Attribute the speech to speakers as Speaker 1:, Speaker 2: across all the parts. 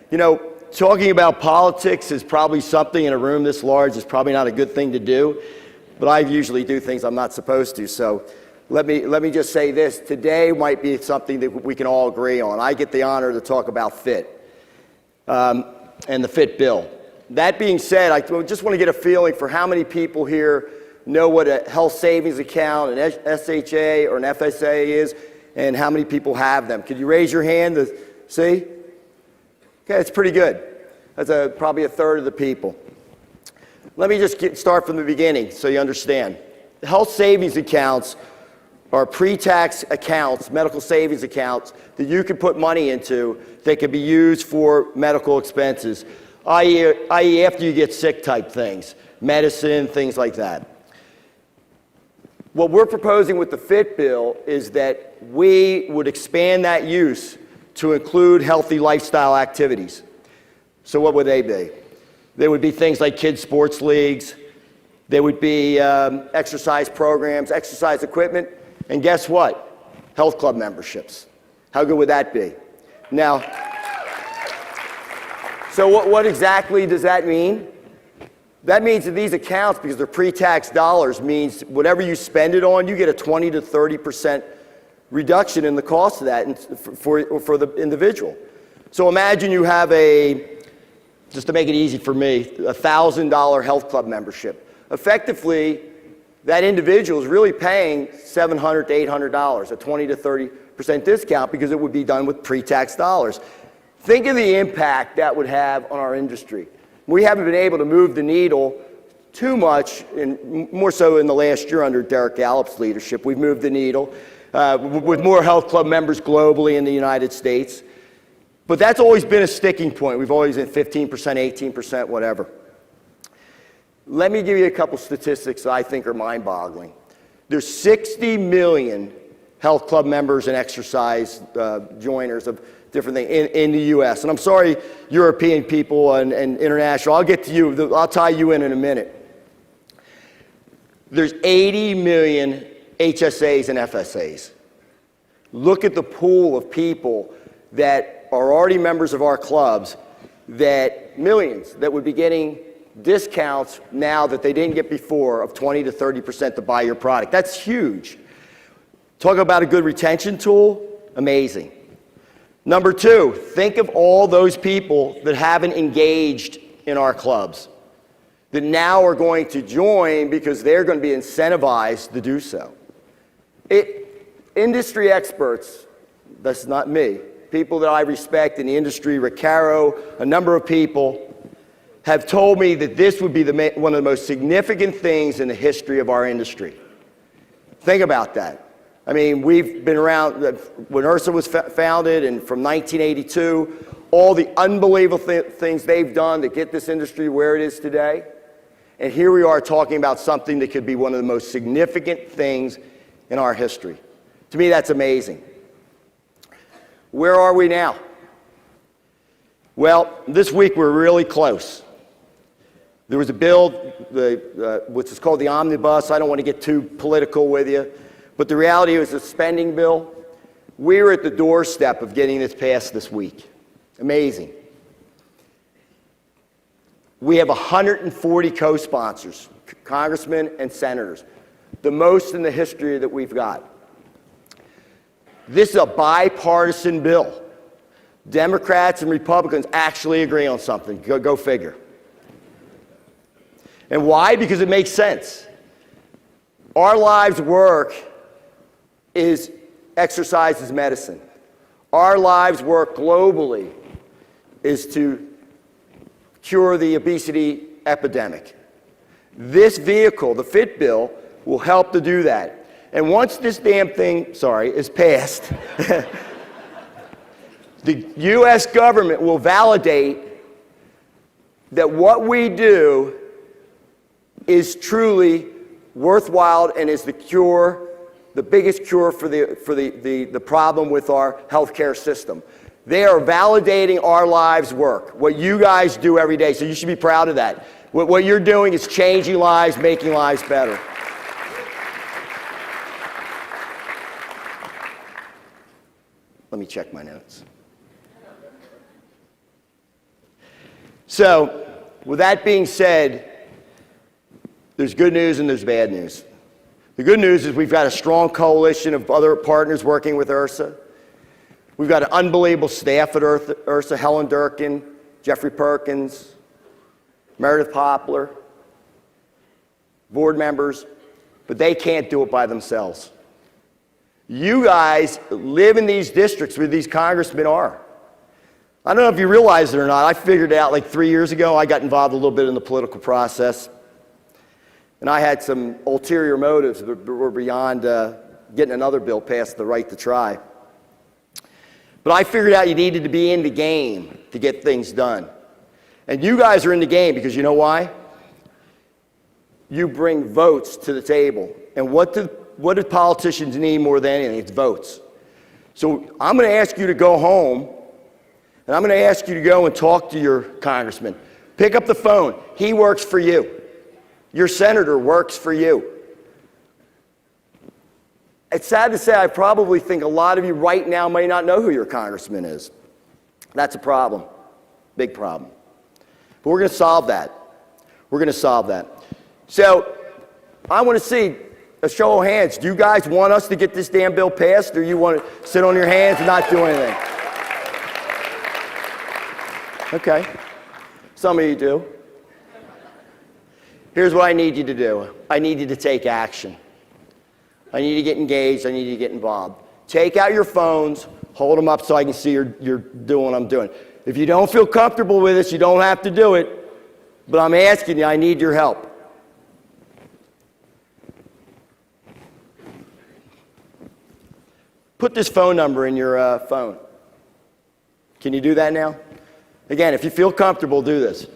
Speaker 1: You know, talking about politics is probably something in a room this large is probably not a good thing to do, but I usually do things I'm not supposed to. So let me just say this. Today might be something that we can all agree on. I get the honor to talk about PHIT and the PHIT bill. That being said, I just want to get a feeling for how many people here know what a health savings account, an SHA or an FSA is, and how many people have them. Could you raise your hand to see? Okay, it's pretty good. That's probably a third of the people. Let me just start from the beginning so you understand. Health savings accounts are pre-tax accounts, medical savings accounts, that you can put money into that can be used for medical expenses, i.e. after you get sick type things, medicine, things like that. What we're proposing with the PHIT bill is that we would expand that use to include healthy lifestyle activities. So what would they be? There would be things like kids' sports leagues. There would be exercise programs, exercise equipment, and guess what? Health club memberships. How good would that be? Now, so what exactly does that mean? That means that these accounts, because they're pre-tax dollars, means whatever you spend it on, you get a 20 to 30% reduction in the cost of that for the individual. So imagine you have just to make it easy for me, a $1,000 health club membership. Effectively, that individual is really paying $700 to $800, a 20 to 30% discount, because it would be done with pre-tax dollars. Think of the impact that would have on our industry. We haven't been able to move the needle too much, more so in the last year under Derek Gallup's leadership. We've moved the needle with more health club members globally in the United States. But that's always been a sticking point. We've always been 15%, 18%, whatever. Let me give you a couple statistics that I think are mind-boggling. There's 60 million health club members and exercise joiners of different things in the U.S. And I'm sorry, European people and international, I'll get to you, I'll tie you in a minute. There's 80 million HSAs and FSAs. Look at the pool of people that are already members of our clubs, that millions that would be getting discounts now that they didn't get before of 20 to 30% to buy your product. That's huge. Talk about a good retention tool, amazing. Number two, think of all those people that haven't engaged in our clubs, that now are going to join because they're going to be incentivized to do so. Industry experts, that's not me, people that I respect in the industry, Rick Caro, a number of people, have told me that this would be one of the most significant things in the history of our industry. Think about that. I mean, we've been around when IHRSA was founded, and from 1982, all the unbelievable things they've done to get this industry where it is today. And here we are talking about something that could be one of the most significant things in our history. To me, that's amazing. Where are we now? Well, this week we're really close. There was a bill, which is called the Omnibus. I don't want to get too political with you, but the reality is a spending bill. We're at the doorstep of getting this passed this week. Amazing. We have 140 co-sponsors, congressmen and senators, the most in the history that we've got. This is a bipartisan bill. Democrats and Republicans actually agree on something. Go figure. And why? Because it makes sense. Our lives' work is exercise is medicine. Our lives' work globally is to cure the obesity epidemic. This vehicle, the PHIT bill, will help to do that. And once this damn thing, is passed, the U.S. government will validate that what we do is truly worthwhile and is the cure, the biggest cure for the problem with our healthcare system. They are validating our lives' work, what you guys do every day, so you should be proud of that. What you're doing is changing lives, making lives better. Let me check my notes. So, with that being said, there's good news and there's bad news. The good news is we've got a strong coalition of other partners working with IHRSA. We've got an unbelievable staff at IHRSA, Helen Durkin, Jeffrey Perkins, Meredith Poplar, board members, but they can't do it by themselves. You guys live in these districts where these congressmen are. I don't know if you realize it or not. I figured it out like 3 years ago. I got involved a little bit in the political process. And I had some ulterior motives that were beyond getting another bill passed, the right to try. But I figured out you needed to be in the game to get things done. And you guys are in the game because you know why? You bring votes to the table. And what do politicians need more than anything? It's votes. So I'm going to ask you to go home, and I'm going to ask you to go and talk to your congressman. Pick up the phone. He works for you. Your senator works for you. It's sad to say, I probably think a lot of you right now may not know who your congressman is. That's a problem. Big problem. But we're going to solve that. We're going to solve that. So I want to see a show of hands. Do you guys want us to get this damn bill passed, or you want to sit on your hands and not do anything? Okay. Some of you do. Here's what I need you to do. I need you to take action. I need you to get engaged. I need you to get involved. Take out your phones. Hold them up so I can see you're doing what I'm doing. If you don't feel comfortable with this, you don't have to do it. But I'm asking you, I need your help. Put this phone number in your phone. Can you do that now? Again, if you feel comfortable, do this.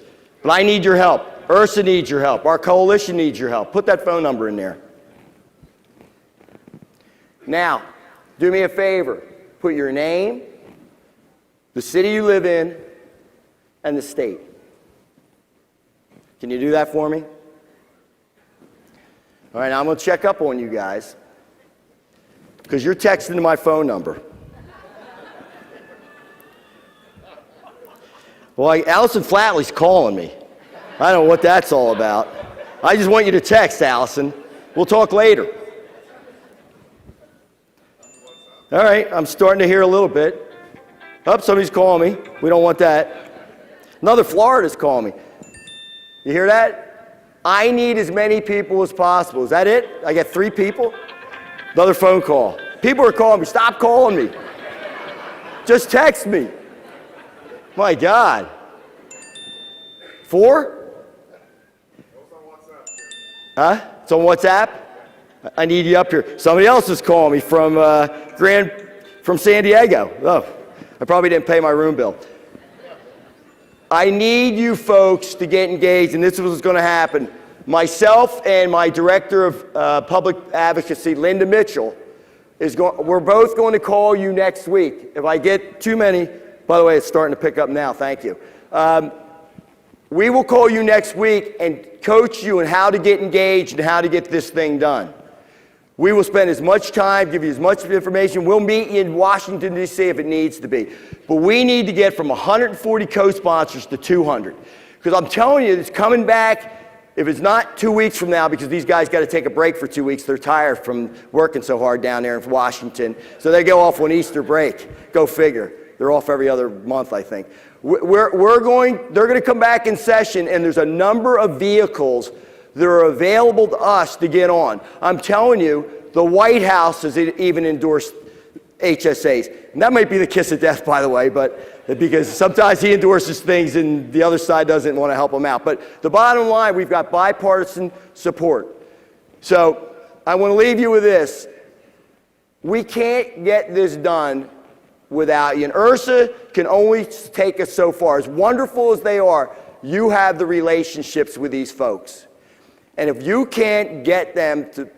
Speaker 1: But I need your help. IHRSA needs your help. Our coalition needs your help. Put that phone number in there. Now, do me a favor. Put your name, the city you live in, and the state. Can you do that for me? All right, now I'm going to check up on you guys because you're texting to my phone number. Well, Allison Flatley's calling me. I don't know what that's all about. I just want you to text, Allison. We'll talk later. All right, I'm starting to hear a little bit. Oh, somebody's calling me. We don't want that. Another Florida's calling me. You hear that? I need as many people as possible. Is that it? I got 3 people? Another phone call. People are calling me. Stop calling me. Just text me. My God. 4? Huh? It's on WhatsApp? I need you up here. Somebody else is calling me from San Diego. Oh, I probably didn't pay my room bill. I need you folks to get engaged, and this is what's going to happen. Myself and my director of public advocacy, Linda Mitchell, we're both going to call you next week. If I get too many, by the way, it's starting to pick up now. Thank you. We will call you next week and coach you on how to get engaged and how to get this thing done. We will spend as much time, give you as much information. We'll meet you in Washington, D.C. if it needs to be. But we need to get from 140 co-sponsors to 200. Because I'm telling you, it's coming back, if it's not 2 weeks from now, because these guys got to take a break for 2 weeks. They're tired from working so hard down there in Washington. So they go off on Easter break. Go figure. They're off every other month, I think. They're going to come back in session, and there's a number of vehicles that are available to us to get on. I'm telling you, the White House has even endorsed HSAs. And that might be the kiss of death, by the way, but because sometimes he endorses things and the other side doesn't want to help him out. But the bottom line, we've got bipartisan support. So I want to leave you with this. We can't get this done without you. And IHRSA can only take us so far. As wonderful as they are, you have the relationships with these folks. And if you can't get them to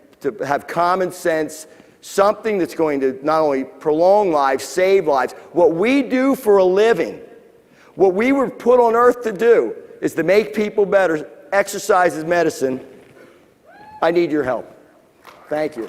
Speaker 1: have common sense, something that's going to not only prolong lives, save lives, what we do for a living, what we were put on earth to do is to make people better. Exercise is medicine. I need your help. Thank you.